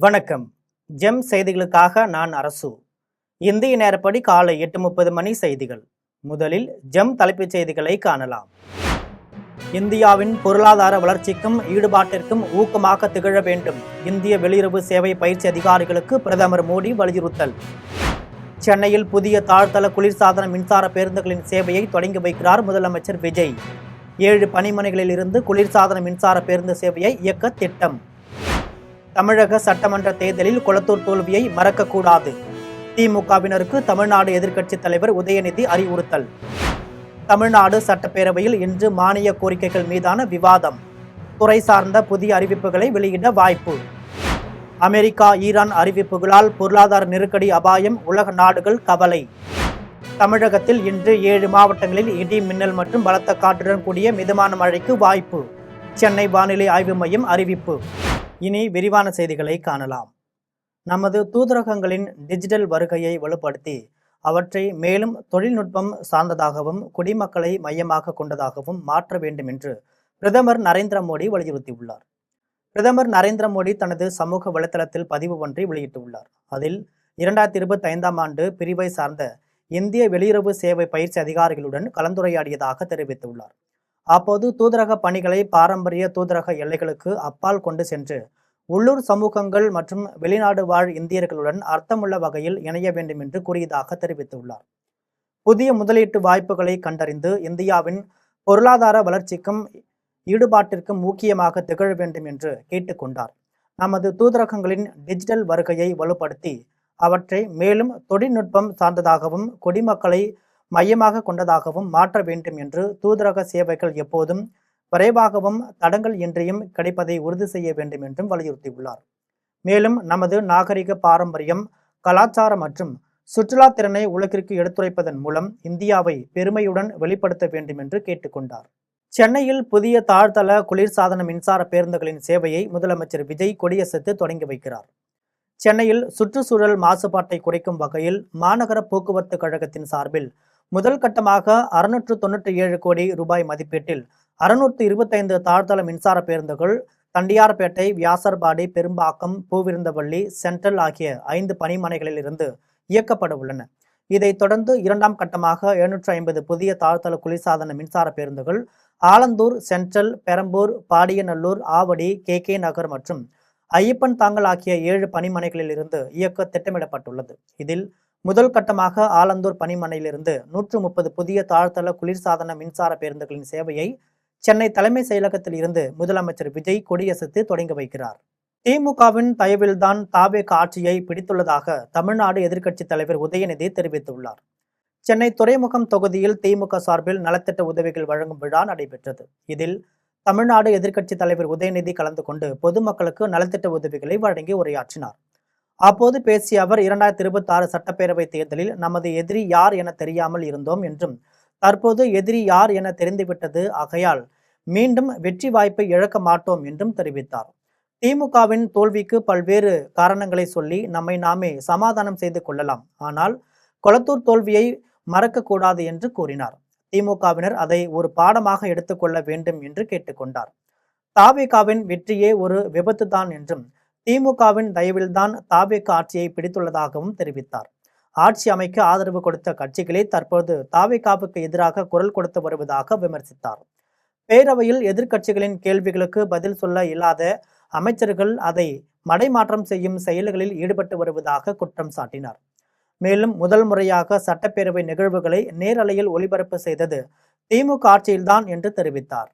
வணக்கம். ஜெம் செய்திகளுக்காக நான் அரசு. இந்திய நேரப்படி காலை 8:30 மணி செய்திகள். முதலில் ஜெம் தலைப்புச் செய்திகளை காணலாம். இந்தியாவின் பொருளாதார வளர்ச்சிக்கும் ஈடுபாட்டிற்கும் ஊக்கமாக திகழ வேண்டும். இந்திய வெளியுறவு சேவை பயிற்சி அதிகாரிகளுக்கு பிரதமர் மோடி வலியுறுத்தல். சென்னையில் புதிய தாழ்தள குளிர்சாதன மின்சார பேருந்துகளின் சேவையை தொடங்கி வைக்கிறார் முதலமைச்சர் விஜய். 7 பணிமனைகளில் இருந்து குளிர்சாதன மின்சார பேருந்து சேவையை இயக்க திட்டம். தமிழக சட்டமன்ற தேர்தலில் கொளத்தூர் தோல்வியை மறக்கக்கூடாது. திமுகவினருக்கு தமிழ்நாடு எதிர்க்கட்சித் தலைவர் உதயநிதி அறிவுறுத்தல். தமிழ்நாடு சட்டப்பேரவையில் இன்று மானிய கோரிக்கைகள் மீதான விவாதம். துறை சார்ந்த புதிய அறிவிப்புகளை வெளியிட வாய்ப்பு. அமெரிக்கா ஈரான் அறிவிப்புகளால் பொருளாதார நெருக்கடி அபாயம், உலக நாடுகள் கவலை. தமிழகத்தில் இன்று 7 மாவட்டங்களில் இடி மின்னல் மற்றும் பலத்த காற்றுடன் கூடிய மிதமான மழைக்கு வாய்ப்பு. சென்னை வானிலை ஆய்வு மையம் அறிவிப்பு. இனி விரிவான செய்திகளை காணலாம். நமது தூதரகங்களின் டிஜிட்டல் வருகையை வலுப்படுத்தி அவற்றை மேலும் தொழில்நுட்பம் சார்ந்ததாகவும் குடிமக்களை மையமாக கொண்டதாகவும் மாற்ற வேண்டும் என்று பிரதமர் நரேந்திர மோடி வலியுறுத்தியுள்ளார். பிரதமர் நரேந்திர மோடி தனது சமூக வலைதளத்தில் பதிவு ஒன்றை வெளியிட்டுள்ளார். அதில் 2025ஆம் ஆண்டு பிரிவை சார்ந்த இந்திய வெளியுறவு சேவை பயிற்சி அதிகாரிகளுடன் கலந்துரையாடியதாக தெரிவித்துள்ளார். அப்போது தூதரக பணிகளை பாரம்பரிய தூதரக எல்லைகளுக்கு அப்பால் கொண்டு சென்று உள்ளூர் சமூகங்கள் மற்றும் வெளிநாடு வாழ் இந்தியர்களுடன் அர்த்தமுள்ள வகையில் இணைய வேண்டும் என்று கூறியதாக தெரிவித்துள்ளார். புதிய முதலீட்டு வாய்ப்புகளை கண்டறிந்து இந்தியாவின் பொருளாதார வளர்ச்சிக்கும் ஈடுபாட்டிற்கும் முக்கியமாக திகழ வேண்டும் என்று கேட்டுக்கொண்டார். நமது தூதரகங்களின் டிஜிட்டல் வருகையை வலுப்படுத்தி அவற்றை மேலும் தொழில்நுட்பம் சார்ந்ததாகவும் குடிமக்களை மையமாக கொண்டதாகவும் மாற்ற வேண்டும் என்று தூதரக சேவைகள் எப்போதும் விரைவாகவும் தடங்கள் இன்றியும் கிடைப்பதை உறுதி செய்ய வேண்டும் என்றும் வலியுறுத்தியுள்ளார். மேலும் நமது நாகரிக பாரம்பரியம், கலாச்சாரம் மற்றும் சுற்றுலா திறனை உலகிற்கு எடுத்துரைப்பதன் மூலம் இந்தியாவை பெருமையுடன் வெளிப்படுத்த வேண்டும் என்று கேட்டுக்கொண்டார். சென்னையில் புதிய தாழ்தள குளிர்சாதன மின்சார பேருந்துகளின் சேவையை முதலமைச்சர் விஜய் கொடியசைத்து தொடங்கி வைக்கிறார். சென்னையில் சுற்றுச்சூழல் மாசுபாட்டை குறைக்கும் வகையில் மாநகர போக்குவரத்து கழகத்தின் சார்பில் முதல் கட்டமாக 697 கோடி ரூபாய் மதிப்பீட்டில் 625 தாழ்தள மின்சார பேருந்துகள் தண்டியார்பேட்டை, வியாசர்பாடி, பெரும்பாக்கம், பூவிருந்தவள்ளி, சென்ட்ரல் ஆகிய 5 பணிமனைகளில் இருந்து இயக்கப்பட உள்ளன. இதைத் தொடர்ந்து 2ஆம் கட்டமாக 750 புதிய தாழ்தள குளிர்சாதன மின்சார பேருந்துகள் ஆலந்தூர், சென்ட்ரல், பெரம்பூர், பாடியநல்லூர், ஆவடி, கே நகர் மற்றும் ஐயப்பன் தாங்கல் ஆகிய 7 பணிமனைகளில் இருந்து இயக்க திட்டமிடப்பட்டுள்ளது. இதில் முதல் கட்டமாக ஆலந்தூர் பணிமனையிலிருந்து 130 புதிய தாழ்தள குளிர்சாதன மின்சார பேருந்துகளின் சேவையை சென்னை தலைமை செயலகத்தில் இருந்து முதலமைச்சர் விஜய் கொடியசைத்து தொடங்கி வைக்கிறார். திமுகவின் தயவில்தான் தாவேக ஆட்சியை பிடித்துள்ளதாக தமிழ்நாடு எதிர்க்கட்சித் தலைவர் உதயநிதி தெரிவித்துள்ளார். சென்னை துறைமுகம் தொகுதியில் திமுக சார்பில் நலத்திட்ட உதவிகள் வழங்கும் விழா நடைபெற்றது. இதில் தமிழ்நாடு எதிர்க்கட்சித் தலைவர் உதயநிதி கலந்து கொண்டு பொதுமக்களுக்கு நலத்திட்ட உதவிகளை வழங்கி உரையாற்றினார். அப்போது பேசிய அவர் 2026 சட்டப்பேரவை தேர்தலில் நமது எதிரி யார் என தெரியாமல் இருந்தோம் என்றும் தற்போது எதிரி யார் என தெரிந்துவிட்டது, ஆகையால் மீண்டும் வெற்றி வாய்ப்பை இழக்க மாட்டோம் என்றும் தெரிவித்தார். திமுகவின் தோல்விக்கு பல்வேறு காரணங்களை சொல்லி நம்மை நாமே சமாதானம் செய்து கொள்ளலாம், ஆனால் கொளத்தூர் தோல்வியை மறக்கக்கூடாது என்று கூறினார். திமுகவினர் அதை ஒரு பாடமாக எடுத்துக்கொள்ள வேண்டும் என்று கேட்டுக்கொண்டார். தாவேகாவின் வெற்றியே ஒரு விபத்து தான் என்றும் திமுகவின் தயவில்தான் தாவேக ஆட்சியை பிடித்துள்ளதாகவும் தெரிவித்தார். ஆட்சி அமைக்க ஆதரவு கொடுத்த கட்சிகளே தற்போது தாவேகாவுக்கு எதிராக குரல் கொடுத்து வருவதாக விமர்சித்தார். பேரவையில் எதிர்க்கட்சிகளின் கேள்விகளுக்கு பதில் சொல்ல இயலாத அமைச்சர்கள் அதை மடைமாற்றம் செய்யும் செயல்களில் ஈடுபட்டு வருவதாக குற்றம் சாட்டினார். மேலும் முதல் முறையாக சட்டப்பேரவை நிகழ்வுகளை நேரலையில் ஒளிபரப்பு செய்தது திமுக ஆட்சியில்தான் என்று தெரிவித்தார்.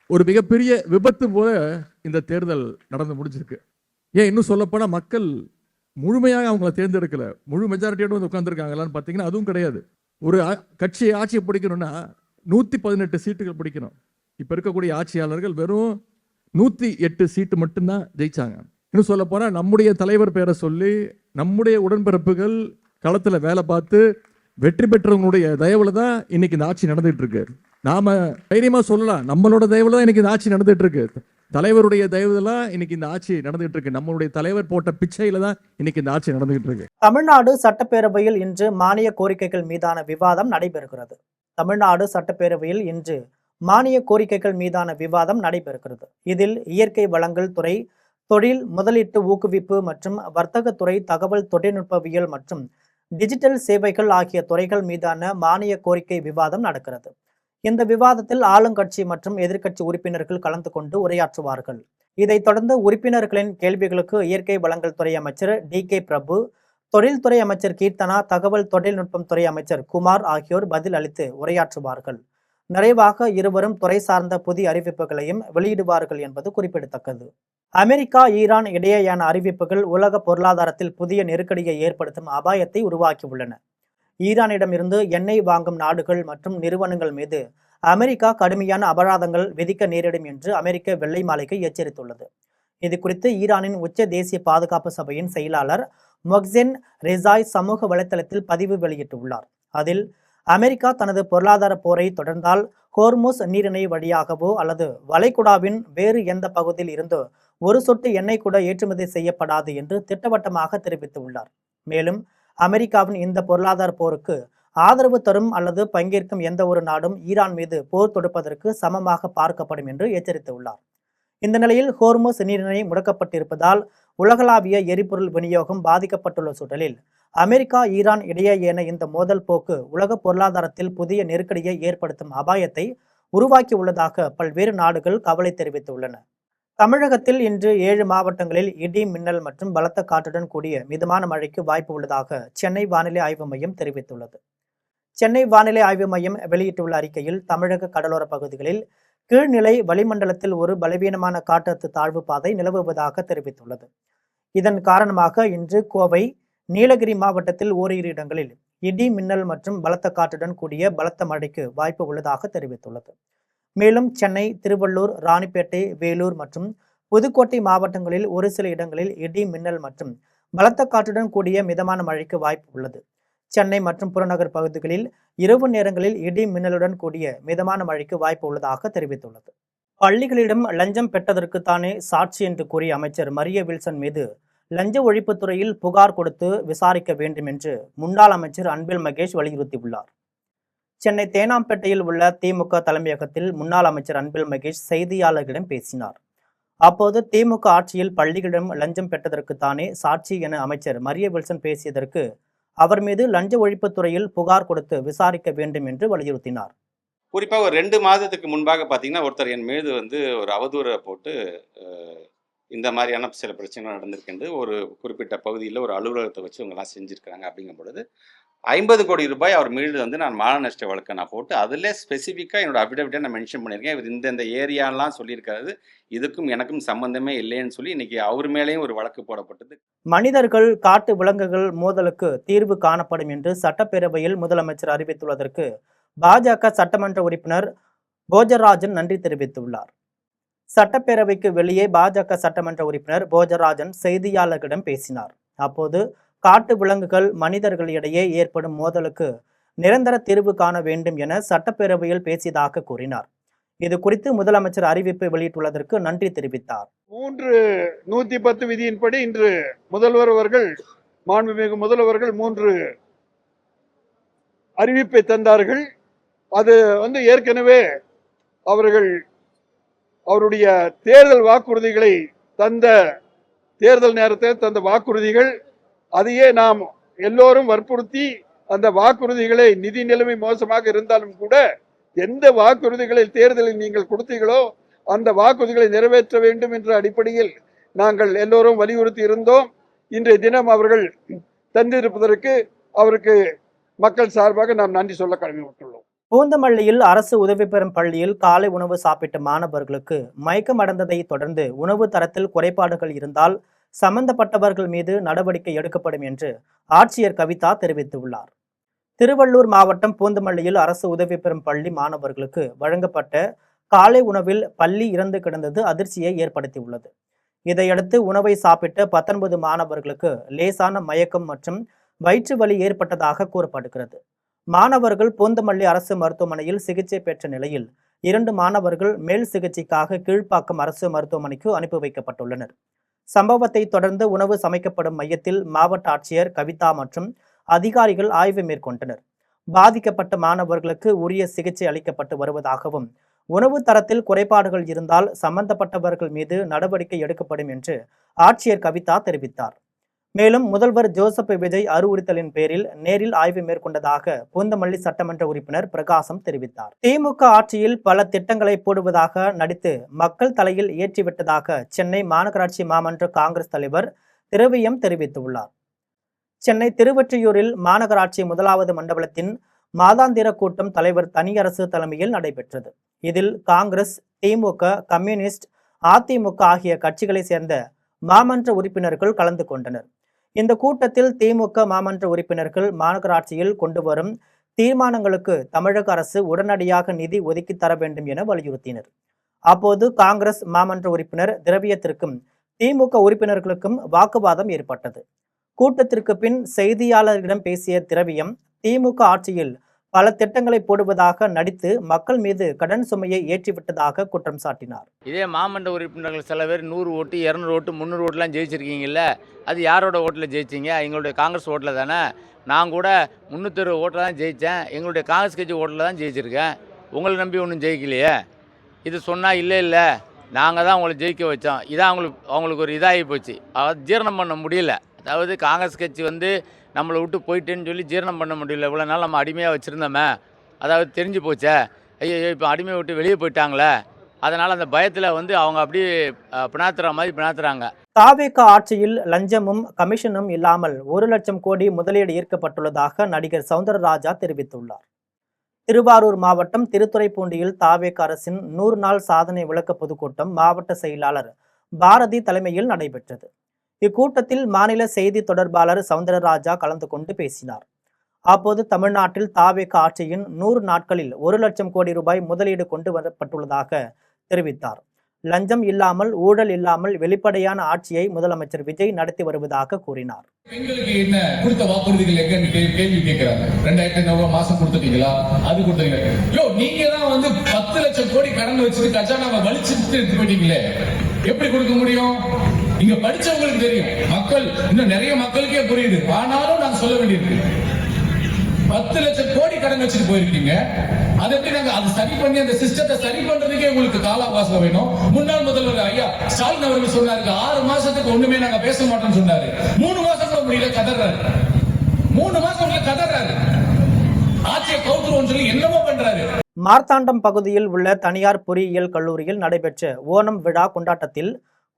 ஒரு மிகப்பெரிய விபத்து போல இந்த தேர்தல் நடந்து முடிஞ்சிருக்கு. ஏன் இன்னும் சொல்லப்போனா மக்கள் முழுமையாக அவங்கள தேர்ந்தெடுக்கல, முழு மெஜாரிட்டியோடு வந்து உட்காந்துருக்காங்களான்னு பார்த்தீங்கன்னா அதுவும் கிடையாது. ஒரு கட்சியை ஆட்சியை பிடிக்கணும்னா 118 சீட்டுகள் பிடிக்கணும். இப்போ இருக்கக்கூடிய ஆட்சியாளர்கள் வெறும் 108 சீட்டு மட்டும்தான் ஜெயிச்சாங்க. இன்னும் சொல்ல போனால் நம்முடைய தலைவர் பேரை சொல்லி நம்முடைய உடன்பிறப்புகள் களத்தில் வேலை பார்த்து வெற்றி பெற்றவங்களுடைய தயவுல தான் இன்னைக்கு இந்த ஆட்சி நடந்துட்டு இருக்கு. நாம தைரியமா சொல்லலாம், நம்மளோட தயவுல தான் இன்னைக்கு இந்த ஆட்சி நடந்துட்டு இருக்கு. தலைவருடைய தயவுலாம் இன்னைக்கு இந்த ஆட்சி நடந்துகிட்டு இருக்கு. நம்மளுடைய தலைவர் போட்ட பிச்சையில தான் இன்னைக்கு இந்த ஆட்சி நடந்துகிட்டு இருக்கு. தமிழ்நாடு சட்டப்பேரவையில் இன்று மானிய கோரிக்கைகள் மீதான விவாதம் நடைபெறுகிறது. தமிழ்நாடு சட்டப்பேரவையில் இன்று மானிய கோரிக்கைகள் மீதான விவாதம் நடைபெறுகிறது. இதில் இயற்கை வளங்கள் துறை, தொழில் முதலீட்டு ஊக்குவிப்பு மற்றும் வர்த்தகத்துறை, தகவல் தொழில்நுட்பவியல் மற்றும் டிஜிட்டல் சேவைகள் ஆகிய துறைகள் மீதான மானிய கோரிக்கை விவாதம் நடக்கிறது. இந்த விவாதத்தில் ஆளுங்கட்சி மற்றும் எதிர்க்கட்சி உறுப்பினர்கள் கலந்து கொண்டு உரையாற்றுவார்கள். இதைத் தொடர்ந்து உறுப்பினர்களின் கேள்விகளுக்கு இயற்கை வளங்கள் துறை அமைச்சர் DK பிரபு, தொழில்துறை அமைச்சர் கீர்த்தனா, தகவல் தொழில்நுட்பம் துறை அமைச்சர் குமார் ஆகியோர் பதில் அளித்து உரையாற்றுவார்கள். நிறைவாக இருவரும் துறை சார்ந்த புதிய அறிவிப்புகளையும் வெளியிடுவார்கள் என்பது குறிப்பிடத்தக்கது. அமெரிக்கா, ஈரான் இடையேயான அறிவிப்புகள் உலக பொருளாதாரத்தில் புதிய நெருக்கடியை ஏற்படுத்தும் அபாயத்தை உருவாக்கியுள்ளன. ஈரானிடமிருந்து எண்ணெய் வாங்கும் நாடுகள் மற்றும் நிறுவனங்கள் மீது அமெரிக்கா கடுமையான அபராதங்கள் விதிக்க நேரிடும் என்று அமெரிக்க வெள்ளை மாளிகை எச்சரித்துள்ளது. இது குறித்து ஈரானின் உச்ச தேசிய பாதுகாப்பு சபையின் செயலாளர் மொஹ்சென் ரெசாய் சமூக வலைதளத்தில் பதிவு வெளியிட்டுள்ளார். அதில் அமெரிக்கா தனது பொருளாதார போரை தொடர்ந்தால் ஹோர்முஸ் நீரிணை வழியாகவோ அல்லது வளைகுடாவின் வேறு எந்த பகுதியில் இருந்தோ ஒரு சொட்டு எண்ணெய் கூட ஏற்றுமதி செய்யப்படாது என்று திட்டவட்டமாக தெரிவித்துள்ளார். மேலும் அமெரிக்காவின் இந்த பொருளாதார போருக்கு ஆதரவு தரும் அல்லது பங்கேற்கும் எந்த ஒரு நாடும் ஈரான் மீது போர் தொடுப்பதற்கு சமமாக பார்க்கப்படும் என்று எச்சரித்துள்ளார். இந்த நிலையில் ஹோர்முஸ் நீரிணை முடக்கப்பட்டிருப்பதால் உலகளாவிய எரிபொருள் விநியோகம் பாதிக்கப்பட்டுள்ள சூழலில் அமெரிக்கா, ஈரான் இடையேயான இந்த மோதல் போக்கு உலக பொருளாதாரத்தில் புதிய நெருக்கடியை ஏற்படுத்தும் அபாயத்தை உருவாக்கியுள்ளதாக பல்வேறு நாடுகள் கவலை தெரிவித்துள்ளன. தமிழகத்தில் இன்று 7 மாவட்டங்களில் இடி, மின்னல் மற்றும் பலத்த காற்றுடன் கூடிய மிதமான மழைக்கு வாய்ப்பு உள்ளதாக சென்னை வானிலை ஆய்வு மையம் தெரிவித்துள்ளது. சென்னை வானிலை ஆய்வு மையம் வெளியிட்டுள்ள அறிக்கையில் தமிழக கடலோர பகுதிகளில் கீழ்நிலை வளிமண்டலத்தில் ஒரு பலவீனமான காற்றழுத்த தாழ்வு பாதை நிலவுவதாக தெரிவித்துள்ளது. இதன் காரணமாக இன்று கோவை, நீலகிரி மாவட்டத்தில் ஓரிரு இடங்களில் இடி, மின்னல் மற்றும் பலத்த காற்றுடன் கூடிய பலத்த மழைக்கு வாய்ப்பு உள்ளதாக தெரிவித்துள்ளது. மேலும் சென்னை, திருவள்ளூர், ராணிப்பேட்டை, வேலூர் மற்றும் புதுக்கோட்டை மாவட்டங்களில் ஒரு சில இடங்களில் இடி, மின்னல் மற்றும் பலத்த காற்றுடன் கூடிய மிதமான மழைக்கு வாய்ப்பு உள்ளது. சென்னை மற்றும் புறநகர் பகுதிகளில் இரவு நேரங்களில் இடி, மின்னலுடன் கூடிய மிதமான மழைக்கு வாய்ப்பு உள்ளதாக தெரிவித்துள்ளது. பள்ளிகளிடம் லஞ்சம் பெற்றதற்குத்தானே சாட்சி என்று கூறிய அமைச்சர் மரிய வில்சன் மீது லஞ்ச ஒழிப்புத்துறையில் புகார் கொடுத்து விசாரிக்க வேண்டும் என்று முன்னாள் அமைச்சர் அன்பில் மகேஷ் வலியுறுத்தியுள்ளார். சென்னை தேனாம்பேட்டையில் உள்ள திமுக தலைமையகத்தில் முன்னாள் அமைச்சர் அன்பில் மகேஷ் செய்தியாளர்களிடம் பேசினார். அப்போது திமுக ஆட்சியில் பள்ளிகளிடம் லஞ்சம் பெற்றதற்குத்தானே சாட்சி என அமைச்சர் மரிய வில்சன் பேசியதற்கு அவர் மீது லஞ்ச ஒழிப்புத்துறையில் புகார் கொடுத்து விசாரிக்க வேண்டும் என்று வலியுறுத்தினார். குறிப்பாக ஒரு 2 மாதத்துக்கு முன்பாக பார்த்தீங்கன்னா, ஒருத்தர் என் மீது ஒரு அவதூறை போட்டு இந்த மாதிரியான சில பிரச்சனைகள் நடந்திருக்கின்றது. ஒரு குறிப்பிட்ட பகுதியில் ஒரு அலுவலகத்தை வச்சு இவங்கெல்லாம் செஞ்சுருக்காங்க. அப்படிங்கும் பொழுது 50 கோடி ரூபாய் அவர் மீது நான் மான நஷ்ட வழக்கை நான் போட்டு அதில் ஸ்பெசிஃபிக்காக என்னோட அஃபிடவிட்டை நான் மென்ஷன் பண்ணியிருக்கேன். இவர் இந்த ஏரியாலாம் சொல்லியிருக்காரு, இதுக்கும் எனக்கும் சம்பந்தமே இல்லைன்னு சொல்லி இன்னைக்கு அவர் மேலேயும் ஒரு வழக்கு போடப்பட்டது. மனிதர்கள், காட்டு விலங்குகள் மோதலுக்கு தீர்வு காணப்படும் என்று சட்டப்பேரவையில் முதலமைச்சர் அறிவித்துள்ளதற்கு பாஜக சட்டமன்ற உறுப்பினர் போஜராஜன் நன்றி தெரிவித்துள்ளார். சட்டப்பேரவைக்கு வெளியே பாஜக சட்டமன்ற உறுப்பினர் போஜராஜன் செய்தியாளர்களிடம் பேசினார். அப்போது காட்டு விலங்குகள் மனிதர்களிடையே ஏற்படும் மோதலுக்கு நிரந்தர தீர்வு காண வேண்டும் என சட்டப்பேரவையில் பேசியதாக கூறினார். இது குறித்து முதலமைச்சர் அறிவிப்பு வெளியிட்டுள்ளதற்கு நன்றி தெரிவித்தார். 110 விதியின்படி இன்று மாண்புமிகு முதல்வர்கள் 3 அறிவிப்பை தந்தார்கள். அது ஏற்கனவே அவருடைய தேர்தல் வாக்குறுதிகளை தேர்தல் நேரத்தில் தந்த வாக்குறுதிகள், அதையே நாம் எல்லோரும் வற்புறுத்தி அந்த வாக்குறுதிகளை, நிதி நிலைமை மோசமாக இருந்தாலும் கூட எந்த வாக்குறுதிகளை தேர்தலில் நீங்கள் கொடுத்தீர்களோ அந்த வாக்குறுதிகளை நிறைவேற்ற வேண்டும் என்ற அடிப்படையில் நாங்கள் எல்லோரும் வலியுறுத்தி இருந்தோம். இன்றைய தினம் அவர்கள் தந்திருப்பதற்கு அவருக்கு மக்கள் சார்பாக நாம் நன்றி சொல்ல கடமைப்பட்டுள்ளோம். பூந்தமல்லியில் அரசு உதவி பெறும் பள்ளியில் காலை உணவு சாப்பிட்ட மாணவர்களுக்கு மயக்கம் அடைந்ததை தொடர்ந்து உணவு தரத்தில் குறைபாடுகள் இருந்தால் சம்பந்தப்பட்டவர்கள் மீது நடவடிக்கை எடுக்கப்படும் என்று ஆட்சியர் கவிதா தெரிவித்துள்ளார். திருவள்ளூர் மாவட்டம் பூந்தமல்லியில் அரசு உதவி பெறும் பள்ளி மாணவர்களுக்கு வழங்கப்பட்ட காலை உணவில் பள்ளி இறந்து கிடந்தது அதிர்ச்சியை ஏற்படுத்தியுள்ளது. இதையடுத்து உணவை சாப்பிட்ட 19 மாணவர்களுக்கு லேசான மயக்கம் மற்றும் வயிற்று வலி ஏற்பட்டதாக கூறப்படுகிறது. மாணவர்கள் பூந்தமல்லி அரசு மருத்துவமனையில் சிகிச்சை பெற்ற நிலையில் 2 மாணவர்கள் மேல் சிகிச்சைக்காக கீழ்ப்பாக்கம் அரசு மருத்துவமனைக்கு அனுப்பி வைக்கப்பட்டுள்ளனர். சம்பவத்தை தொடர்ந்து உணவு சமைக்கப்படும் மையத்தில் மாவட்ட ஆட்சியர் கவிதா மற்றும் அதிகாரிகள் ஆய்வு மேற்கொண்டனர். பாதிக்கப்பட்ட மாணவர்களுக்கு உரிய சிகிச்சை அளிக்கப்பட்டு வருவதாகவும் உணவு தரத்தில் குறைபாடுகள் இருந்தால் சம்பந்தப்பட்டவர்கள் மீது நடவடிக்கை எடுக்கப்படும் என்று ஆட்சியர் கவிதா தெரிவித்தார். மேலும் முதல்வர் ஜோசப் விஜய் அறிவுறுத்தலின் பேரில் நேரில் ஆய்வு மேற்கொண்டதாக பூந்தமல்லி சட்டமன்ற உறுப்பினர் பிரகாசம் தெரிவித்தார். திமுக ஆட்சியில் பல திட்டங்களை போடுவதாக நடித்து மக்கள் தலையில் ஏற்றிவிட்டதாக சென்னை மாநகராட்சி மாமன்ற காங்கிரஸ் தலைவர் திரவியம் தெரிவித்துள்ளார். சென்னை திருவொற்றியூரில் மாநகராட்சி முதலாவது மண்டபத்தின் மாதாந்திர கூட்டம் தலைவர் தனியரசு தலைமையில் நடைபெற்றது. இதில் காங்கிரஸ், திமுக, கம்யூனிஸ்ட், அதிமுக ஆகிய கட்சிகளை சேர்ந்த மாமன்ற உறுப்பினர்கள் கலந்து கொண்டனர். இந்த கூட்டத்தில் திமுக மாமன்ற உறுப்பினர்கள் மாநகராட்சியில் கொண்டு வரும் தீர்மானங்களுக்கு தமிழக அரசு உடனடியாக நிதி ஒதுக்கி தர வேண்டும் என வலியுறுத்தினர். அப்போது காங்கிரஸ் மாமன்ற உறுப்பினர் திரவியத்திற்கும் திமுக உறுப்பினர்களுக்கும் வாக்குவாதம் ஏற்பட்டது. கூட்டத்திற்கு பின் செய்தியாளர்களிடம் பேசிய திரவியம், திமுக ஆட்சியில் பல திட்டங்களை போடுவதாக நடித்து மக்கள் மீது கடன் சுமையை ஏற்றிவிட்டதாக குற்றம் சாட்டினார். இதே மாமன்ற உறுப்பினர்கள் சில பேர் 100 ஓட்டு, 200 ஓட்டு, 300 ஓட்டுலாம் ஜெயிச்சிருக்கீங்கல்ல, அது யாரோட ஓட்டில் ஜெயிச்சிங்க? எங்களுடைய காங்கிரஸ் ஓட்டில் தானே. நான் கூட 360 ஓட்டில் தான் ஜெயித்தேன். எங்களுடைய காங்கிரஸ் கட்சி ஓட்டில் தான் ஜெயிச்சிருக்கேன். உங்களை நம்பி ஒன்றும் ஜெயிக்கலையே. இது சொன்னால் இல்லை நாங்கள் தான் உங்களை ஜெயிக்க வச்சோம். இதான் அவங்களுக்கு ஒரு இதாகி போச்சு. அதாவது ஜீரணம் பண்ண முடியல. அதாவது காங்கிரஸ் கட்சி நம்மளை விட்டு போயிட்டேன்னு சொல்லி ஜீரணம் பண்ண முடியல. இவ்வளோ நாள் நம்ம அடிமையாக வச்சுருந்தோமே, அதாவது தெரிஞ்சு போச்சே, ஐயோ இப்போ அடிமையை விட்டு வெளியே போயிட்டாங்களே, அதனால் அந்த பயத்தில் அவங்க அப்படியே பிணாத்துற மாதிரி பிணாத்துறாங்க. தாவேக ஆட்சியில் லஞ்சமும் கமிஷனும் இல்லாமல் 1 லட்சம் கோடி முதலீடு ஈர்க்கப்பட்டுள்ளதாக நடிகர் சௌந்தரராஜா தெரிவித்துள்ளார். திருவாரூர் மாவட்டம் திருத்துறைப்பூண்டியில் தாவேக அரசின் 100 நாள் சாதனை விளக்க பொதுக்கூட்டம் மாவட்ட செயலாளர் பாரதி தலைமையில் நடைபெற்றது. இக்கூட்டத்தில் மாநில செய்தி தொடர்பாளர் சௌந்தரராஜா கலந்து கொண்டு பேசினார். அப்போது தமிழ்நாட்டில் தாவேக ஆட்சியின் 100 நாட்களில் 1 லட்சம் கோடி ரூபாய் முதலீடு கொண்டு வரப்பட்டுள்ளதாக தெரிவித்தார். லஞ்சம் இல்லாமல், ஊழல் இல்லாமல் வெளிப்படையான ஆட்சியை முதலமைச்சர் விஜய் நடத்தி வருவதாக கூறினார். பெண்களுக்கு என்ன கொடுத்த வாக்குறுதிகள் எங்கன்னு கேள்வி கேட்கிறாங்க. 2500 மாசம் கொடுத்துட்டீங்களா? அது கொடுத்தீங்க. நீங்க தான் 10 லட்சம் கோடி கடன் வச்சுட்டு கஜானாவை வலிச்சுட்டு எடுத்து போயிட்டீங்களே, எப்படி கொடுக்க முடியும்? இங்க படிச்சவங்களுக்கு தெரியும், மக்கள் இன்னும் நிறைய மக்களுக்கே புரியுது. ஆனாலும் நான் சொல்ல வேண்டியிருக்கு, 10 லட்சம் கோடி கடன் வச்சுட்டு போயிருக்கீங்க. அதை எப்படி நாங்க அதை சரி பண்ணி அந்த சிஸ்டத்தை சரி பண்றதுக்கே உங்களுக்கு கால அவகாசம் வேணும். முன்னாள் முதல்வர் ஐயா ஸ்டாலின் அவர்கள் சொன்னாரு, 6 மாசத்துக்கு ஒண்ணுமே நாங்க பேச மாட்டோம்னு சொன்னாரு. 3 மாசம் முடியல கதறாரு. 3 மாசம் கதறாரு. ஆட்சியை கவுத்துருவோம் சொல்லி என்னமோ பண்றாரு. மார்த்தாண்டம் பகுதியில் உள்ள தனியார் பொறியியல் கல்லூரியில் நடைபெற்ற ஓணம் விழா கொண்டாட்டத்தில்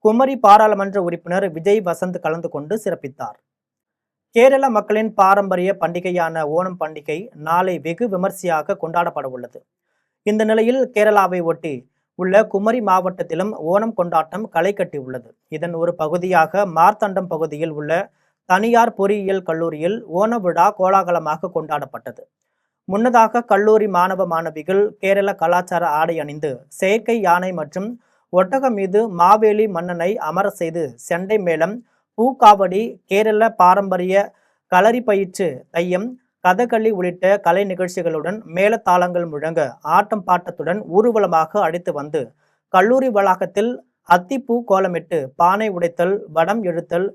குமரி பாராளுமன்ற உறுப்பினர் விஜய் வசந்த் கலந்து கொண்டு சிறப்பித்தார். கேரள மக்களின் பாரம்பரிய பண்டிகையான ஓணம் பண்டிகை நாளை வெகு விமர்சையாக கொண்டாடப்பட உள்ளது. இந்த நிலையில் கேரளாவை ஒட்டி உள்ள குமரி மாவட்டத்திலும் ஓணம் கொண்டாட்டம் களை கட்டியுள்ளது. இதன் ஒரு பகுதியாக மார்த்தாண்டம் பகுதியில் உள்ள தனியார் பொறியியல் கல்லூரியில் ஓண விழா கோலாகலமாக கொண்டாடப்பட்டது. முன்னதாக கல்லூரி மாணவ மாணவிகள் கேரள கலாச்சார ஆடை அணிந்து செயற்கை யானை மற்றும் ஒட்டகம் மீது மாவேலி மன்னனை அமர செய்து செண்டை மேளம், பூக்காவடி, கேரள பாரம்பரிய களரி பயிற்று, தையம், கதகளி உள்ளிட்ட கலை நிகழ்ச்சிகளுடன் மேளதாளங்கள் முழங்க ஆட்டம் பாட்டத்துடன் ஊர்வலமாக அழைத்து வந்து கல்லூரி வளாகத்தில் அத்திப்பூ கோலமிட்டு பானை உடைத்தல், வடம் எழுத்தல்,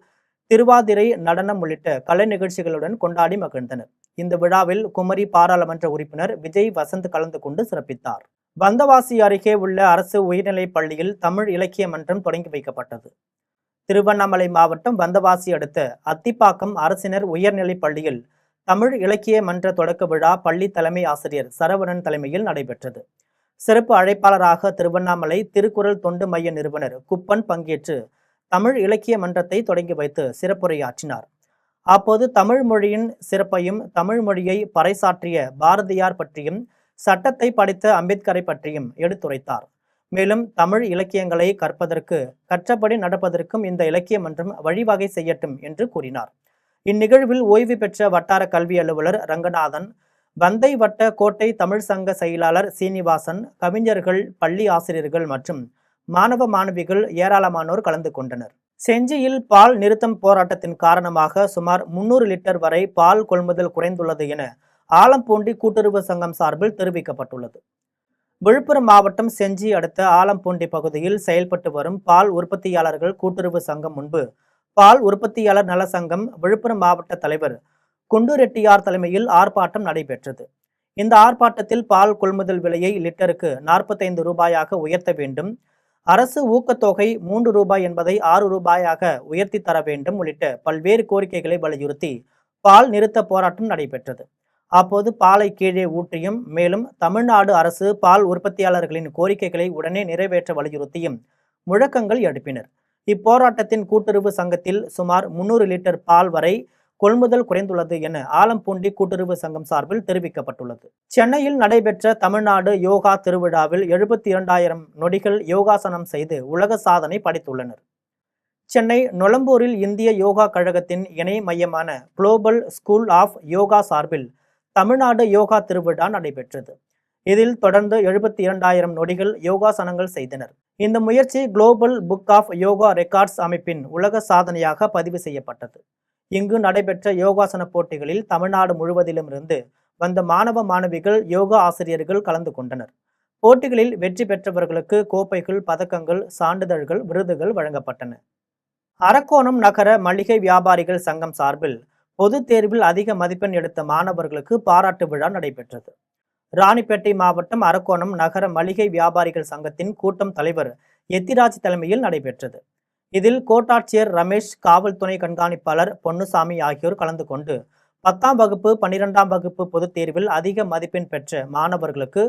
திருவாதிரை நடனம் உள்ளிட்ட கலை நிகழ்ச்சிகளுடன் கொண்டாடி மகிழ்ந்தனர். இந்த விழாவில் குமரி பாராளுமன்ற உறுப்பினர் விஜய் வசந்த் கலந்து கொண்டு சிறப்பித்தார். வந்தவாசி அருகே உள்ள அரசு உயர்நிலைப் பள்ளியில் தமிழ் இலக்கிய மன்றம் தொடங்கி வைக்கப்பட்டது. திருவண்ணாமலை மாவட்டம் வந்தவாசி அடுத்த அத்திப்பாக்கம் அரசினர் உயர்நிலைப் பள்ளியில் தமிழ் இலக்கிய மன்ற தொடக்க விழா பள்ளி தலைமை ஆசிரியர் சரவணன் தலைமையில் நடைபெற்றது. சிறப்பு அழைப்பாளராக திருவண்ணாமலை திருக்குறள் தொண்டு மைய நிறுவனர் குப்பன் பங்கேற்று தமிழ் இலக்கிய மன்றத்தை தொடங்கி வைத்து சிறப்புரையாற்றினார். அப்போது தமிழ் மொழியின் சிறப்பையும் தமிழ் மொழியை பறைசாற்றிய பாரதியார் பற்றியும் சட்டத்தை படித்த அம்பேத்கரை பற்றியும் எடுத்துரைத்தார். மேலும் தமிழ் இலக்கியங்களை கற்பதற்கு கற்றபடி நடப்பதற்கும் இந்த இலக்கிய மன்றம் வழிவகை செய்யட்டும் என்று கூறினார். இந்நிகழ்வில் ஓய்வு பெற்ற வட்டார கல்வி அலுவலர் ரங்கநாதன், வந்தை வட்ட கோட்டை தமிழ் சங்க செயலாளர் சீனிவாசன், கவிஞர்கள், பள்ளி ஆசிரியர்கள் மற்றும் மாணவ மாணவிகள் ஏராளமானோர் கலந்து கொண்டனர். செஞ்சியில் பால் நிறுத்தம் போராட்டத்தின் காரணமாக சுமார் 300 லிட்டர் வரை பால் கொள்முதல் குறைந்துள்ளது என ஆலம்பூண்டி கூட்டுறவு சங்கம் சார்பில் தெரிவிக்கப்பட்டுள்ளது. விழுப்புரம் மாவட்டம் செஞ்சி அடுத்த ஆலம்பூண்டி பகுதியில் செயல்பட்டு வரும் பால் உற்பத்தியாளர்கள் கூட்டுறவு சங்கம் முன்பு பால் உற்பத்தியாளர் நல சங்கம் விழுப்புரம் மாவட்ட தலைவர் குண்டு ரெட்டியார் தலைமையில் ஆர்ப்பாட்டம் நடைபெற்றது. இந்த ஆர்ப்பாட்டத்தில் பால் கொள்முதல் விலையை லிட்டருக்கு 45 ரூபாயாக உயர்த்த வேண்டும், அரசு ஊக்கத்தொகை 3 ரூபாய் என்பதை 6 ரூபாயாக உயர்த்தி தர வேண்டும் உள்ளிட்ட பல்வேறு கோரிக்கைகளை வலியுறுத்தி பால் நிறுத்த போராட்டம் நடைபெற்றது. அப்போது பாலை கீழே ஊற்றியும் மேலும் தமிழ்நாடு அரசு பால் உற்பத்தியாளர்களின் கோரிக்கைகளை உடனே நிறைவேற்ற வலியுறுத்தியும் முழக்கங்கள் எழுப்பினர். இப்போராட்டத்தின் கூட்டுறவு சங்கத்தில் சுமார் 300 லிட்டர் பால் வரை கொள்முதல் குறைந்துள்ளது என ஆலம்பூண்டி கூட்டுறவு சங்கம் சார்பில் தெரிவிக்கப்பட்டுள்ளது. சென்னையில் நடைபெற்ற தமிழ்நாடு யோகா திருவிழாவில் 72,000 நொடிகள் யோகாசனம் செய்து உலக சாதனை படைத்துள்ளனர். சென்னை நொளம்பூரில் இந்திய யோகா கழகத்தின் இணை மையமான குளோபல் ஸ்கூல் ஆஃப் யோகா சார்பில் தமிழ்நாடு யோகா திருவிழா நடைபெற்றது. இதில் தொடர்ந்து 72,000 நொடிகள் யோகாசனங்கள் செய்தனர். இந்த முயற்சி global book of yoga records அமைப்பின் உலக சாதனையாக பதிவு செய்யப்பட்டது. இங்கு நடைபெற்ற யோகாசன போட்டிகளில் தமிழ்நாடு முழுவதிலும் இருந்து வந்த மாணவ மாணவிகள், யோகா ஆசிரியர்கள் கலந்து கொண்டனர். போட்டிகளில் வெற்றி பெற்றவர்களுக்கு கோப்பைகள், பதக்கங்கள், சான்றிதழ்கள், விருதுகள் வழங்கப்பட்டன. அரக்கோணம் நகர மளிகை வியாபாரிகள் சங்கம் சார்பில் பொது தேர்வில் அதிக மதிப்பெண் எடுத்த மாணவர்களுக்கு பாராட்டு விழா நடைபெற்றது. ராணிப்பேட்டை மாவட்டம் அரக்கோணம் நகர மளிகை வியாபாரிகள் சங்கத்தின் கூட்டம் தலைவர் எத்திராஜ் தலைமையில் நடைபெற்றது. இதில் கோட்டாட்சியர் ரமேஷ், காவல் துணை கண்காணிப்பாளர் பொன்னுசாமி ஆகியோர் கலந்து கொண்டு 10ஆம் வகுப்பு 12ஆம் வகுப்பு பொதுத் தேர்வில் அதிக மதிப்பெண் பெற்ற மாணவர்களுக்கு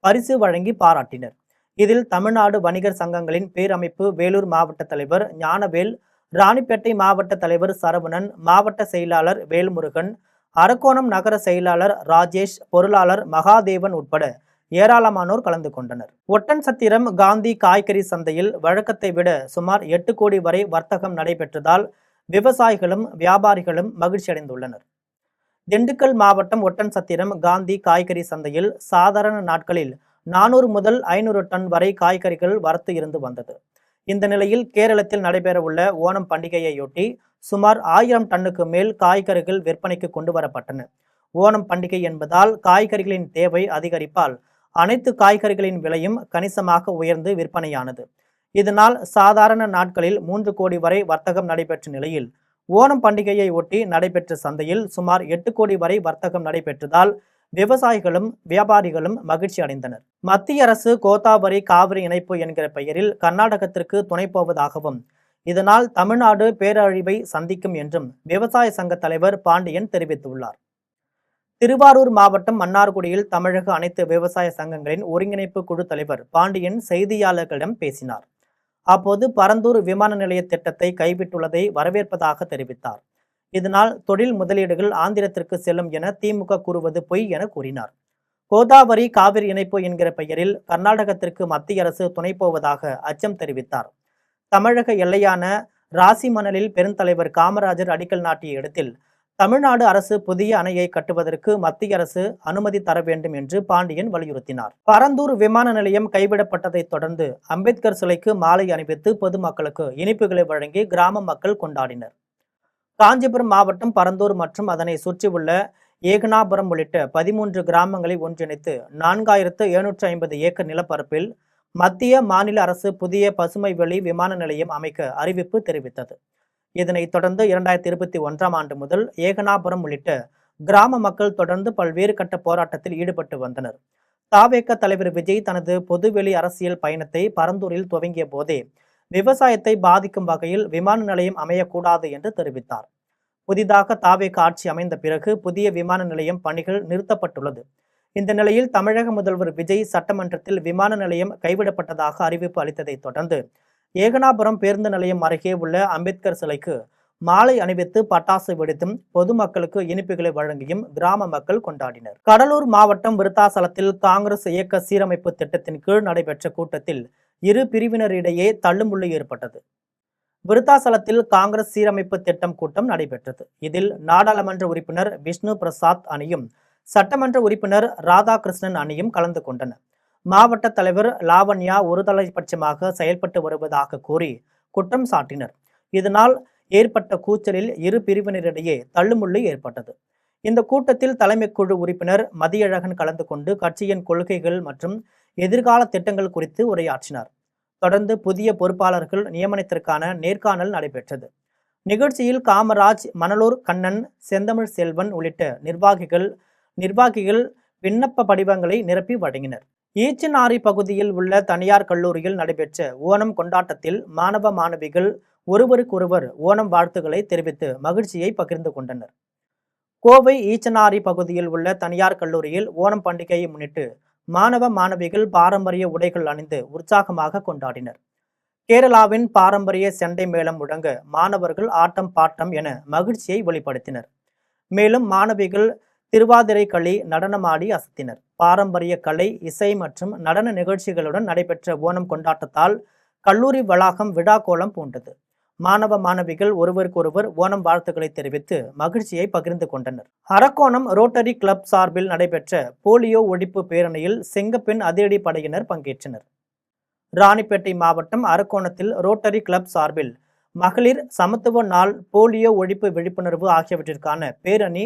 பரிசு வழங்கி பாராட்டினர். இதில் தமிழ்நாடு வணிகர் சங்கங்களின் பேரமைப்பு வேலூர் மாவட்ட தலைவர் ஞானவேல், ராணிப்பேட்டை மாவட்ட தலைவர் சரவணன், மாவட்ட செயலாளர் வேல்முருகன், அரக்கோணம் நகர செயலாளர் ராஜேஷ், பொருளாளர் மகாதேவன் உட்பட ஏராளமானோர் கலந்து கொண்டனர். ஒட்டன்சத்திரம் காந்தி காய்கறி சந்தையில் வழக்கத்தை விட சுமார் 8 கோடி வரை வர்த்தகம் நடைபெற்றதால் விவசாயிகளும் வியாபாரிகளும் மகிழ்ச்சி அடைந்துள்ளனர். திண்டுக்கல் மாவட்டம் ஒட்டன்சத்திரம் காந்தி காய்கறி சந்தையில் சாதாரண நாட்களில் 400 முதல் 500 டன் வரை காய்கறிகள் வரத்து இருந்து வந்தது. இந்த நிலையில் கேரளத்தில் நடைபெறவுள்ள ஓணம் பண்டிகையையொட்டி சுமார் 1000 டன்னுக்கு மேல் காய்கறிகள் விற்பனைக்கு கொண்டு வரப்பட்டன. ஓணம் பண்டிகை என்பதால் காய்கறிகளின் தேவை அதிகரிப்பால் அனைத்து காய்கறிகளின் விலையும் கணிசமாக உயர்ந்து விற்பனையானது. இதனால் சாதாரண நாட்களில் 3 கோடி வரை வர்த்தகம் நடைபெற்ற நிலையில் ஓணம் பண்டிகையை ஒட்டி நடைபெற்ற சந்தையில் சுமார் 8 கோடி வரை வர்த்தகம் நடைபெற்றதால் விவசாயிகளும் வியாபாரிகளும் மகிழ்ச்சி அடைந்தனர். மத்திய அரசு கோதாவரி காவிரி இணைப்பு என்கிற பெயரில் கர்நாடகத்திற்கு துணை போவதாகவும் இதனால் தமிழ்நாடு பேரழிவை சந்திக்கும் என்றும் விவசாய சங்க தலைவர் பாண்டியன் தெரிவித்துள்ளார். திருவாரூர் மாவட்டம் மன்னார்குடியில் தமிழக அனைத்து விவசாய சங்கங்களின் ஒருங்கிணைப்பு குழு தலைவர் பாண்டியன் செய்தியாளர்களிடம் பேசினார். அப்போது பரந்தூர் விமான நிலைய திட்டத்தை கைவிட்டுள்ளதை வரவேற்பதாக தெரிவித்தார். இதனால் தொழில் முதலீடுகள் ஆந்திரத்திற்கு செல்லும் என திமுக கூறுவது பொய் என கூறினார். கோதாவரி காவிரி இணைப்பு என்கிற பெயரில் கர்நாடகத்திற்கு மத்திய அரசு துணை போவதாக அச்சம் தெரிவித்தார். தமிழக எல்லையான ராசிமணலில் பெருந்தலைவர் காமராஜர் அடிக்கல் நாட்டிய இடத்தில் தமிழ்நாடு அரசு புதிய அணையை கட்டுவதற்கு மத்திய அரசு அனுமதி தர வேண்டும் என்று பாண்டியன் வலியுறுத்தினார். பரந்தூர் விமான நிலையம் கைவிடப்பட்டதை தொடர்ந்து அம்பேத்கர் சிலைக்கு மாலை அணிவித்து பொதுமக்களுக்கு இனிப்புகளை வழங்கி கிராம மக்கள் கொண்டாடினர். காஞ்சிபுரம் மாவட்டம் பரந்தூர் மற்றும் அதனை சுற்றியுள்ள ஏகனாபுரம் உள்ளிட்ட 13 கிராமங்களை ஒன்றிணைத்து 4750 ஏக்கர் நிலப்பரப்பில் மத்திய மாநில அரசு புதிய பசுமை வெளி விமான நிலையம் அமைக்க அறிவிப்பு தெரிவித்தது. இதனைத் தொடர்ந்து 2021ஆம் ஆண்டு முதல் ஏகனாபுரம் உள்ளிட்ட கிராம மக்கள் தொடர்ந்து பல்வேறு கட்ட போராட்டத்தில் ஈடுபட்டு வந்தனர். தாவேக தலைவர் விஜய் தனது பொதுவெளி அரசியல் பயணத்தை பரந்தூரில் துவங்கிய போதே விவசாயத்தை பாதிக்கும் வகையில் விமான நிலையம் அமையக்கூடாது என்று தெரிவித்தார். புதிதாக தாவேக ஆட்சி அமைந்த பிறகு புதிய விமான நிலையம் பணிகள் நிறுத்தப்பட்டுள்ளது. இந்த நிலையில் தமிழக முதல்வர் விஜய் சட்டமன்றத்தில் விமான நிலையம் கைவிடப்பட்டதாக அறிவிப்பு அளித்ததை தொடர்ந்து ஏகனாபுரம் பேருந்து நிலையம் அருகே உள்ள அம்பேத்கர் சிலைக்கு மாலை அணிவித்து பட்டாசு வெடித்தும் பொதுமக்களுக்கு இனிப்புகளை வழங்கியும் கிராம மக்கள் கொண்டாடினர். கடலூர் மாவட்டம் விருத்தாசலத்தில் காங்கிரஸ் இயக்க சீரமைப்பு திட்டத்தின் கீழ் நடைபெற்ற கூட்டத்தில் இரு பிரிவினரிடையே தள்ளுமுள்ளு ஏற்பட்டது. விருத்தாசலத்தில் காங்கிரஸ் சீரமைப்பு திட்டம் கூட்டம் நடைபெற்றது. இதில் நாடாளுமன்ற உறுப்பினர் விஷ்ணு பிரசாத் அணியும் சட்டமன்ற உறுப்பினர் ராதாகிருஷ்ணன் அணியும் கலந்து கொண்டனர். மாவட்ட தலைவர் லாவண்யா ஒருதலைபட்சமாக செயல்பட்டு வருவதாக கூறி குற்றம் சாட்டினர். இதனால் ஏற்பட்ட கூச்சலில் இரு பிரிவினரிடையே தள்ளுமுள்ளு ஏற்பட்டது. இந்த கூட்டத்தில் தலைமை குழு உறுப்பினர் மதியழகன் கலந்து கொண்டு கட்சியின் கொள்கைகள் மற்றும் எதிர்கால திட்டங்கள் குறித்து உரையாற்றினார். தொடர்ந்து புதிய பொறுப்பாளர்கள் நியமனத்திற்கான நேர்காணல் நடைபெற்றது. நிகழ்ச்சியில் காமராஜ், மணலூர் கண்ணன், செந்தமிழ் செல்வன் உள்ளிட்ட நிர்வாகிகள் விண்ணப்ப படிவங்களை நிரப்பி வழங்கினர். ஈச்சனாரி பகுதியில் உள்ள தனியார் கல்லூரியில் நடைபெற்ற ஓணம் கொண்டாட்டத்தில் மாணவ மாணவிகள் ஒருவருக்கொருவர் ஓணம் வாழ்த்துக்களை தெரிவித்து மகிழ்ச்சியை பகிர்ந்து கொண்டனர். கோவை ஈச்சனாரி பகுதியில் உள்ள தனியார் கல்லூரியில் ஓணம் பண்டிகையை முன்னிட்டு மாணவ மாணவிகள் பாரம்பரிய உடைகள் அணிந்து உற்சாகமாக கொண்டாடினர். கேரளாவின் பாரம்பரிய செண்டை மேளம் முழங்க மாணவர்கள் ஆட்டம் பாட்டம் என மகிழ்ச்சியை வெளிப்படுத்தினர். மேலும் மாணவிகள் திருவாதிரை களி நடனமாடி அசத்தினர். பாரம்பரிய கலை, இசை மற்றும் நடன நிகழ்ச்சிகளுடன் நடைபெற்ற ஓணம் கொண்டாட்டத்தால் கல்லூரி வளாகம் விழாக்கோலம் பூண்டது. மாணவ மாணவிகள் ஒருவருக்கொருவர் ஓணம் வாழ்த்துக்களை தெரிவித்து மகிழ்ச்சியை பகிர்ந்து கொண்டனர். அரக்கோணம் ரோட்டரி கிளப் சார்பில் நடைபெற்ற போலியோ ஒழிப்பு பேரணியில் சிங்கப்பெண் அதிரடி படையினர் பங்கேற்றனர். ராணிப்பேட்டை மாவட்டம் அரக்கோணத்தில் ரோட்டரி கிளப் சார்பில் மகளிர் சமத்துவ நாள், போலியோ ஒழிப்பு விழிப்புணர்வு ஆகியவற்றிற்கான பேரணி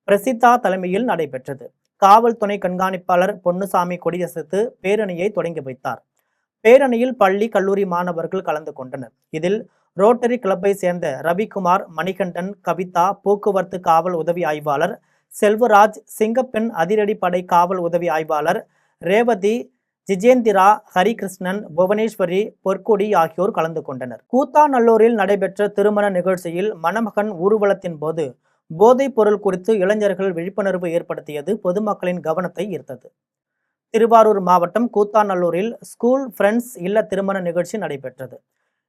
பிரசித்தா தலைமையில் நடைபெற்றது. காவல் துணை கண்காணிப்பாளர் பொன்னுசாமி கொடியசைத்து பேரணியை தொடங்கி வைத்தார். பேரணியில் பள்ளி, கல்லூரி மாணவர்கள் கலந்து கொண்டனர். இதில் ரோட்டரி கிளப்பை சேர்ந்த ரவிக்குமார், மணிகண்டன், கவிதா, போக்குவரத்து காவல் உதவி ஆய்வாளர் செல்வராஜ், சிங்கப்பெண் அதிரடி படை காவல் உதவி ஆய்வாளர் ரேவதி, ஜிஜேந்திரா, ஹரிகிருஷ்ணன், புவனேஸ்வரி, பொற்கொடி ஆகியோர் கலந்து கொண்டனர். கூத்தாநல்லூரில் நடைபெற்ற திருமண நிகழ்ச்சியில் மணமகன் ஊர்வலத்தின் போது போதைப் பொருள் குறித்து இளைஞர்கள் விழிப்புணர்வு ஏற்படுத்தியது பொதுமக்களின் கவனத்தை ஈர்த்தது. திருவாரூர் மாவட்டம் கூத்தாநல்லூரில் ஸ்கூல் ஃப்ரெண்ட்ஸ் இல்ல திருமண நிகழ்ச்சி நடைபெற்றது.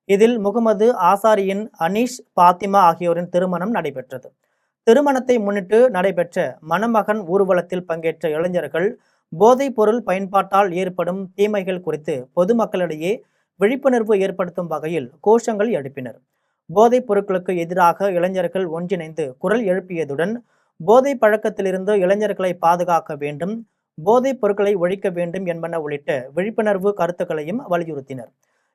இதில் முகமது ஆசாரியின், அனீஷ், பாத்திமா ஆகியோரின் திருமணம் நடைபெற்றது. திருமணத்தை முன்னிட்டு நடைபெற்ற மணமகன் ஊர்வலத்தில் பங்கேற்ற இளைஞர்கள் போதைப் பொருள் பயன்பாட்டால் ஏற்படும் தீமைகள் குறித்து பொதுமக்களிடையே விழிப்புணர்வு ஏற்படுத்தும் வகையில் கோஷங்கள் எழுப்பினர். போதைப் பொருட்களுக்கு எதிராக இளைஞர்கள் ஒன்றிணைந்து குரல் எழுப்பியதுடன் போதை பழக்கத்திலிருந்து இளைஞர்களை பாதுகாக்க வேண்டும், போதைப் பொருட்களை ஒழிக்க வேண்டும் என்பன உள்ளிட்ட விழிப்புணர்வு கருத்துக்களையும் வலியுறுத்தினர்.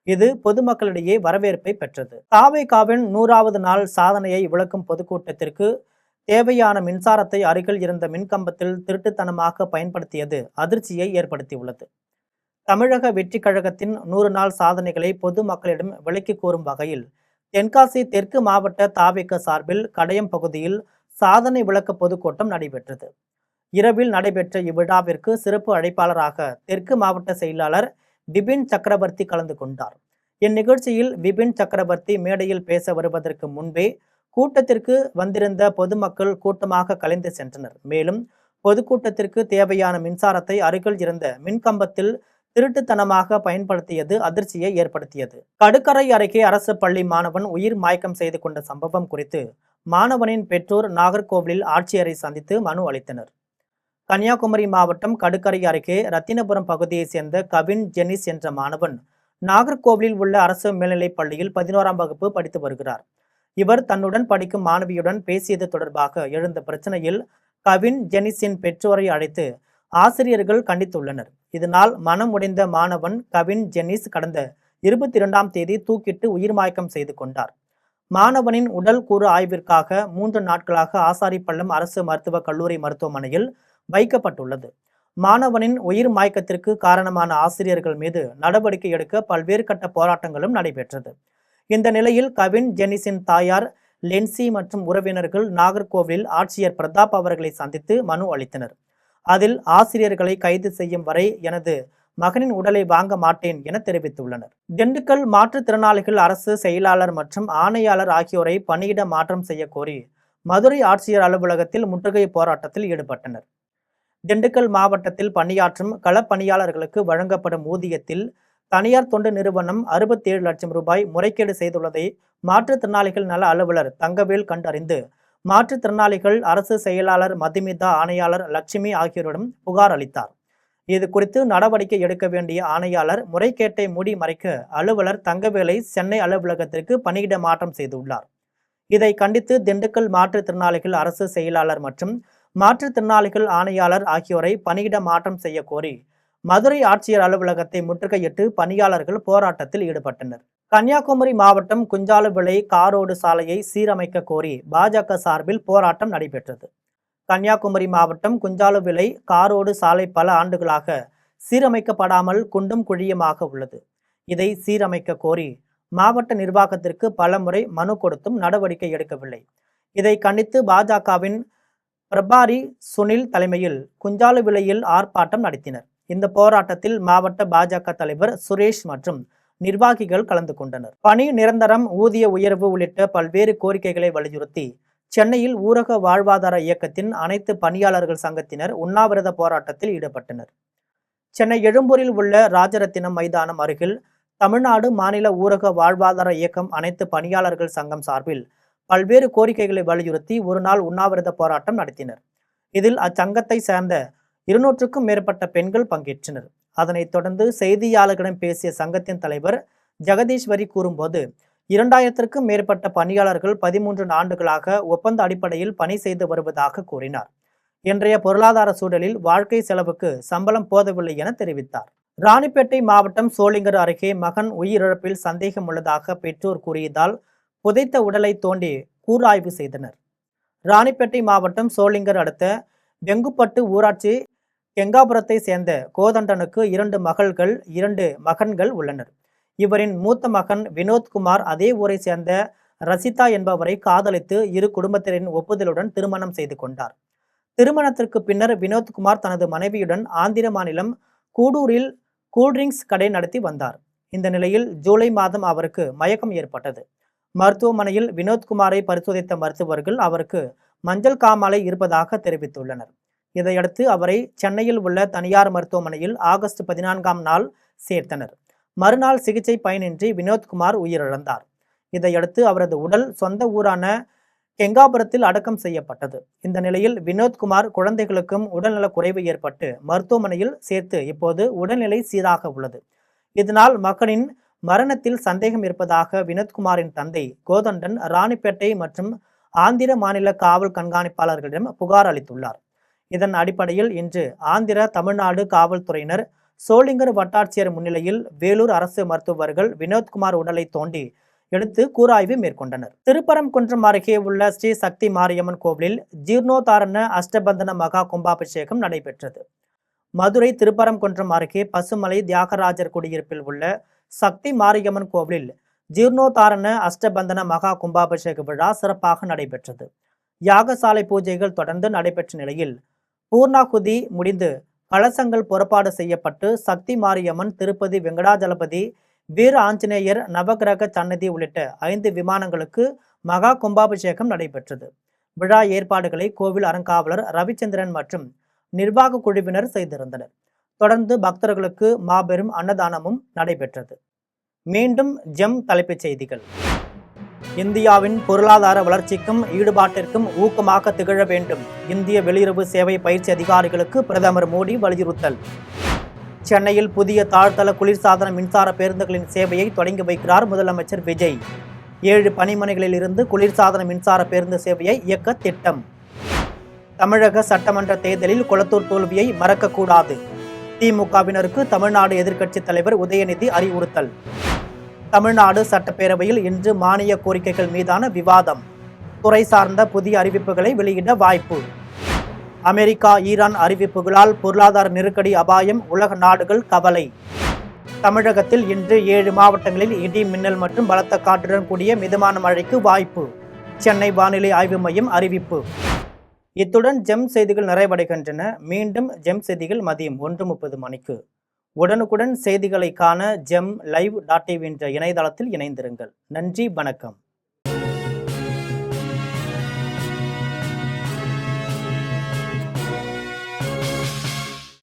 இது பொதுமக்களிடையே வரவேற்பை பெற்றது. தாவேகாவின் 100வது நாள் சாதனையை விளக்கும் பொதுக்கூட்டத்திற்கு தேவையான மின்சாரத்தை அருகில் இருந்த மின்கம்பத்தில் திருட்டுத்தனமாக பயன்படுத்தியது அதிர்ச்சியை ஏற்படுத்தியுள்ளது. தமிழக வெற்றி கழகத்தின் 100 நாள் சாதனைகளை பொதுமக்களிடம் விளக்கி கூறும் வகையில் தென்காசி தெற்கு மாவட்ட தாவேக சார்பில் கடையம் பகுதியில் சாதனை விளக்க பொதுக்கூட்டம் நடைபெற்றது. இரவில் நடைபெற்ற இவ்விழாவிற்கு சிறப்பு அழைப்பாளராக தெற்கு மாவட்ட செயலாளர் பிபின் சக்கரவர்த்தி கலந்து கொண்டார். இந்நிகழ்ச்சியில் பிபின் சக்கரவர்த்தி மேடையில் பேச வருவதற்கு முன்பே கூட்டத்திற்கு வந்திருந்த பொதுமக்கள் கூட்டமாக கலைந்து சென்றனர். மேலும் பொதுக்கூட்டத்திற்கு தேவையான மின்சாரத்தை அருகில் இருந்த மின்கம்பத்தில் திருட்டுத்தனமாக பயன்படுத்தியது அதிர்ச்சியை ஏற்படுத்தியது. கடுக்கரை அருகே அரசு பள்ளி மாணவன் உயிர் மாய்க்கம் செய்து கொண்ட சம்பவம் குறித்து மாணவனின் பெற்றோர் நாகர்கோவிலில் ஆட்சியரை சந்தித்து மனு அளித்தனர். கன்னியாகுமரி மாவட்டம் கடுக்கரை அருகே ரத்தினபுரம் பகுதியைச் சேர்ந்த கவின் ஜெனிஸ் என்ற மாணவன் நாகர்கோவிலில் உள்ள அரசு மேல்நிலைப் பள்ளியில் 11ஆம் வகுப்பு படித்து வருகிறார். இவர் தன்னுடன் படிக்கும் மாணவியுடன் பேசியது தொடர்பாக எழுந்த பிரச்சனையில் கவின் ஜெனிஸின் பெற்றோரை அழைத்து ஆசிரியர்கள் கண்டித்துள்ளனர். இதனால் மனம் உடைந்த மாணவன் கவின் ஜெனிஸ் கடந்த 22ஆம் தேதி தூக்கிட்டு உயிர் மாய்க்கம் செய்து கொண்டார். மாணவனின் உடல் கூறு ஆய்விற்காக 3 நாட்களாக ஆசாரிப்பள்ளம் அரசு மருத்துவக் கல்லூரி மருத்துவமனையில் வைக்கப்பட்டுள்ளது. மாணவனின் உயிர் மாய்க்கத்திற்கு காரணமான ஆசிரியர்கள் மீது நடவடிக்கை எடுக்க பல்வேறு கட்ட போராட்டங்களும் நடைபெற்றது. இந்த நிலையில் கவின் ஜெனிஸின் தாயார் லென்சி மற்றும் உறவினர்கள் நாகர்கோவிலில் ஆட்சியர் பிரதாப் அவர்களை சந்தித்து மனு அளித்தனர். அதில் ஆசிரியர்களை கைது செய்யும் வரை எனது மகனின் உடலை வாங்க மாட்டேன் என தெரிவித்துள்ளனர். திண்டுக்கல் மாற்றுத்திறனாளிகள் அரசு செயலாளர் மற்றும் ஆணையாளர் ஆகியோரை பணியிட மாற்றம் செய்ய கோரி மதுரை ஆட்சியர் அலுவலகத்தில் முற்றுகை போராட்டத்தில் ஈடுபட்டனர். திண்டுக்கல் மாவட்டத்தில் பணியாற்றும் களப்பணியாளர்களுக்கு வழங்கப்படும் ஊதியத்தில் தனியார் தொண்டு நிறுவனம் 67 லட்சம் ரூபாய் முறைகேடு செய்துள்ளதை மாற்றுத்திறனாளிகள் நல அலுவலர் தங்கவேல் கண்டறிந்து மாற்றுத்திறனாளிகள் அரசு செயலாளர் மதுமிதா, ஆணையாளர் லட்சுமி ஆகியோரிடம் புகார் அளித்தார். இது குறித்து நடவடிக்கை எடுக்க வேண்டிய ஆணையாளர் முறைகேட்டை மூடி மறைக்க அலுவலர் தங்கவேலை சென்னை அலுவலகத்திற்கு பணியிட மாற்றம் செய்துள்ளார். இதை கண்டித்து திண்டுக்கல் மாற்றுத்திறனாளிகள் அரசு செயலாளர் மற்றும் மாற்றுத்திறனாளிகள் ஆணையாளர் ஆகியோரை பணியிட மாற்றம் செய்ய கோரி மதுரை ஆட்சியர் அலுவலகத்தை முற்றுகையிட்டு பணியாளர்கள் போராட்டத்தில் ஈடுபட்டனர். கன்னியாகுமரி மாவட்டம் குஞ்சாலுவிளை காரோடு சாலையை சீரமைக்க கோரி பாஜக சார்பில் போராட்டம் நடைபெற்றது. கன்னியாகுமரி மாவட்டம் குஞ்சாலுவிளை காரோடு சாலை பல ஆண்டுகளாக சீரமைக்கப்படாமல் குண்டும் குழியுமாக உள்ளது. இதை சீரமைக்க கோரி மாவட்ட நிர்வாகத்திற்கு பல முறை மனு கொடுத்தும் நடவடிக்கை எடுக்கவில்லை. இதை கண்டித்து பாஜகவின் பிரபாரி சுனில் தலைமையில் குஞ்சாலுவிளையில் ஆர்ப்பாட்டம் நடத்தினர். இந்த போராட்டத்தில் மாவட்ட பாஜக தலைவர் சுரேஷ் மற்றும் நிர்வாகிகள் கலந்து கொண்டனர். பணி நிரந்தரம், ஊதிய உயர்வு உள்ளிட்ட பல்வேறு கோரிக்கைகளை வலியுறுத்தி சென்னையில் ஊரக வாழ்வாதார இயக்கத்தின் அனைத்து பணியாளர்கள் சங்கத்தினர் உண்ணாவிரத போராட்டத்தில் ஈடுபட்டனர். சென்னை எழும்பூரில் உள்ள ராஜரத்தினம் மைதானம் அருகில் தமிழ்நாடு மாநில ஊரக வாழ்வாதார இயக்கம் அனைத்து பணியாளர்கள் சங்கம் சார்பில் பல்வேறு கோரிக்கைகளை வலியுறுத்தி ஒரு நாள் உண்ணாவிரத போராட்டம் நடத்தினர். இதில் அச்சங்கத்தை சேர்ந்த 200க்கும் மேற்பட்ட பெண்கள் பங்கேற்றனர். அதனைத் தொடர்ந்து செய்தியாளர்களிடம் பேசிய சங்கத்தின் தலைவர் ஜெகதீஸ்வரி கூறும்போது, 2000க்கும் மேற்பட்ட பணியாளர்கள் 13 ஆண்டுகளாக ஒப்பந்த அடிப்படையில் பணி செய்து வருவதாக கூறினார். இன்றைய பொருளாதார சூழலில் வாழ்க்கை செலவுக்கு சம்பளம் போதவில்லை என தெரிவித்தார். ராணிப்பேட்டை மாவட்டம் சோளிங்கர் அருகே மகன் உயிரிழப்பில் சந்தேகம் உள்ளதாக பெற்றோர் கூறியதால் புதைத்த உடலை தோண்டி கூராய்வு செய்தனர். ராணிப்பேட்டை மாவட்டம் சோளிங்கர் அடுத்த வெங்குப்பட்டு ஊராட்சி கெங்காபுரத்தை சேர்ந்த கோதண்டனுக்கு 2 மகள்கள் 2 மகன்கள் உள்ளனர். இவரின் மூத்த மகன் வினோத்குமார் அதே ஊரை சேர்ந்த ரசிதா என்பவரை காதலித்து இரு குடும்பத்தினரின் ஒப்புதலுடன் திருமணம் செய்து கொண்டார். திருமணத்திற்கு பின்னர் வினோத்குமார் தனது மனைவியுடன் ஆந்திர மாநிலம் கூடூரில் கூல்ட்ரிங்க்ஸ் கடை நடத்தி வந்தார். இந்த நிலையில் ஜூலை மாதம் அவருக்கு மயக்கம் ஏற்பட்டது. மருத்துவமனையில் வினோத்குமாரை பரிசோதித்த மருத்துவர்கள் அவருக்கு மஞ்சள் காமாலை இருப்பதாக தெரிவித்துள்ளனர். இதையடுத்து அவரை சென்னையில் உள்ள தனியார் மருத்துவமனையில் ஆகஸ்ட் 14ஆம் நாள் சேர்த்தனர். மறுநாள் சிகிச்சை பயனின்றி வினோத்குமார் உயிரிழந்தார். இதையடுத்து அவரது உடல் சொந்த ஊரான கெங்காபுரத்தில் அடக்கம் செய்யப்பட்டது. இந்த நிலையில் வினோத்குமார் குழந்தைகளுக்கும் உடல்நலக் குறைவு ஏற்பட்டு மருத்துவமனையில் சேர்த்து இப்போது உடல்நிலை சீராக உள்ளது. இதனால் மகனின் மரணத்தில் சந்தேகம் இருப்பதாக வினோத்குமாரின் தந்தை கோதண்டன் ராணிப்பேட்டை மற்றும் ஆந்திர மாநில காவல் கண்காணிப்பாளர்களிடம் புகார் அளித்துள்ளார். இதன் அடிப்படையில் இன்று ஆந்திர தமிழ்நாடு காவல்துறையினர் சோளிங்கர் வட்டாட்சியர் முன்னிலையில் வேலூர் அரசு மருத்துவர்கள் வினோத்குமார் உடலை தோண்டி எடுத்து கூராய்வு மேற்கொண்டனர். திருப்பரங்குன்றம் அருகே உள்ள ஸ்ரீ சக்தி மாரியம்மன் கோவிலில் ஜீர்ணோத்தாரண அஷ்டபந்தன மகா கும்பாபிஷேகம் நடைபெற்றது. மதுரை திருப்பரங்குன்றம் அருகே பசுமலை தியாகராஜர் குடியிருப்பில் உள்ள சக்தி மாரியம்மன் கோவிலில் ஜீர்ணோத்தாரண அஷ்டபந்தன மகா கும்பாபிஷேக விழா சிறப்பாக நடைபெற்றது. யாகசாலை பூஜைகள் தொடர்ந்து நடைபெற்ற நிலையில் பூர்ணாகுதி முடிந்து கலசங்கள் புறப்பாடு செய்யப்பட்டு சக்தி மாரியம்மன், திருப்பதி வெங்கடாஜலபதி, வீர ஆஞ்சநேயர், நவகிரக சன்னதி உள்ளிட்ட 5 விமானங்களுக்கு மகா கும்பாபிஷேகம் நடைபெற்றது. விழா ஏற்பாடுகளை கோவில் அறங்காவலர் ரவிச்சந்திரன் மற்றும் நிர்வாக குழுவினர் செய்திருந்தனர். தொடர்ந்து பக்தர்களுக்கு மாபெரும் அன்னதானமும் நடைபெற்றது. மீண்டும் ஜெம் தலைப்புச் செய்திகள். இந்தியாவின் பொருளாதார வளர்ச்சிக்கும் ஈடுபாட்டிற்கும் ஊக்கமாக திகழ வேண்டும். இந்திய வெளியுறவு சேவை பயிற்சி அதிகாரிகளுக்கு பிரதமர் மோடி வலியுறுத்தல். சென்னையில் புதிய தாழ்தள குளிர்சாதன மின்சார பேருந்துகளின் சேவையை தொடங்கி வைக்கிறார் முதலமைச்சர் விஜய். 7 பணிமனைகளில் இருந்து குளிர்சாதன மின்சார பேருந்து சேவையை இயக்க திட்டம். தமிழக சட்டமன்ற தேர்தலில் கொளத்தூர் தோல்வியை மறக்கக்கூடாது. திமுகவினருக்கு தமிழ்நாடு எதிர்க்கட்சித் தலைவர் உதயநிதி அறிவுறுத்தல். தமிழ்நாடு சட்டப்பேரவையில் இன்று மானிய கோரிக்கைகள் மீதான விவாதம். துறை சார்ந்த புதிய அறிவிப்புகளை வெளியிட வாய்ப்பு. அமெரிக்கா ஈரான் அறிவிப்புகளால் பொருளாதார நெருக்கடி அபாயம், உலக நாடுகள் கவலை. தமிழகத்தில் இன்று 7 மாவட்டங்களில் இடி மின்னல் மற்றும் பலத்த காற்றுடன் கூடிய மிதமான மழைக்கு வாய்ப்பு. சென்னை வானிலை ஆய்வு மையம் அறிவிப்பு. இத்துடன் ஜெம் செய்திகள் நிறைவடைகின்றன. மீண்டும் ஜெம் செய்திகள் மதியம் 1:30 மணிக்கு. உடனுக்குடன் செய்திகளை காண GemLive.tv என்ற இணையதளத்தில் இணைந்திருங்கள். நன்றி, வணக்கம்.